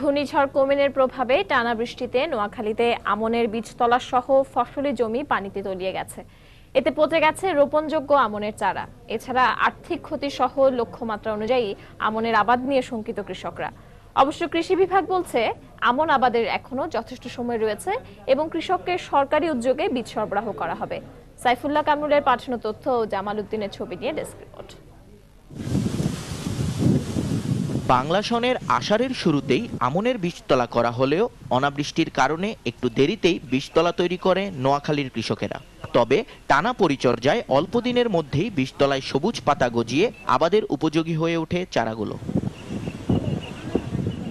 ঘূর্ণিঝড় কোমেনের প্রভাবে টানা বৃষ্টিতে নোয়াখালীতে আমনের বীজতলা সহ ফসলি জমি পানিতে তলিয়ে গেছে। এতে পচে গেছে রোপণযোগ্য আমনের চারা। এছাড়া আর্থিক ক্ষতি সহ লক্ষ্যমাত্রা অনুযায়ী আমনের আবাদ নিয়ে শঙ্কিত কৃষকরা। অবশ্য কৃষি বিভাগ বলছে আমন আবাদের এখনো যথেষ্ট সময় রয়েছে এবং কৃষককে সরকারি উদ্যোগে বীজ সরবরাহ করা হবে। সাইফুল্লাহ কামরুলের পাঠানো তথ্য ও জামাল উদ্দিনের ছবি নিয়ে ডেস্ক রিপোর্ট। বাংলা সনের আষাঢ়ের শুরুতেই আমনের বীজতলা করা হলেও অনাবৃষ্টির কারণে একটু দেরিতেই বীজতলা তৈরি করে নোয়াখালীর কৃষকেরা। তবে টানা পরিচর্যায় অল্প দিনের মধ্যেই বীজতলায় সবুজ পাতা গজিয়ে আবাদের উপযোগী হয়ে ওঠে চারাগুলো।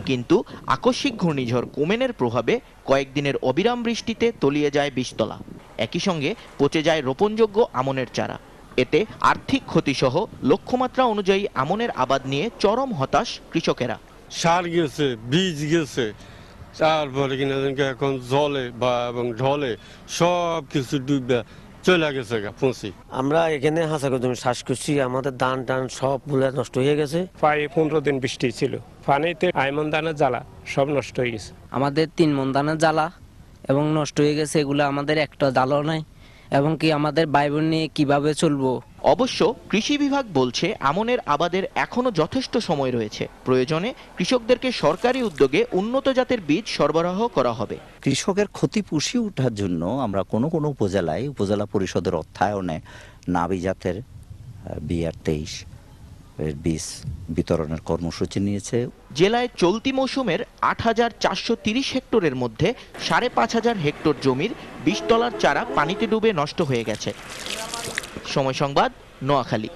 কিন্তু আকস্মিক ঘূর্ণিঝড় কোমেনের প্রভাবে কয়েকদিনের অবিরাম বৃষ্টিতে তলিয়ে যায় বীজতলা। একই সঙ্গে পচে যায় রোপণযোগ্য আমনের চারা। এতে আর্থিক ক্ষতিসহ লক্ষ্যমাত্রা অনুযায়ী আমনের আবাদ নিয়ে চরম হতাশ কৃষকেরা। সার গেছে, বীজ গেছে, তারপরে কিনা এখন জলে বা এবং ঢলে সব কিছু ডুবে চলে গেছে পৌঁছি। আমরা এখানে হাসাগো জমি চাষ করছি, আমাদের ধান টান সব মূল্য নষ্ট হয়ে গেছে। প্রায় 15 দিন বৃষ্টি ছিল, পানিতে আইমন দানের জ্বালা সব নষ্ট হয়ে গেছে। আমাদের 3 মণ দানের জ্বালা এবং নষ্ট হয়ে গেছে, এগুলো আমাদের একটা জ্বালাও নাই এবং কি আমাদের ভাই বোন নিয়ে কিভাবে চলবো। অবশ্য কৃষি বিভাগ বলছে আমনের আবাদের এখনো যথেষ্ট সময় রয়েছে। প্রয়োজনে কৃষকদেরকে সরকারি উদ্যোগে উন্নত জাতের বীজ সরবরাহ করা হবে। কৃষকের ক্ষতি পুষিয়ে ওঠার জন্য আমরা কোনো উপজেলায় উপজেলা পরিষদের অর্থায়নে নাবি জাতের BR23 এর বীজ বিতরণের কর্মসূচি নিয়েছে। জেলায় চলতি মৌসুমের ৮,৪৩০ হেক্টরের মধ্যে ৫,৫০০ হেক্টর জমির বীজতলার চারা পানিতে ডুবে নষ্ট হয়ে গেছে। সময় সংবাদ, নোয়াখালী।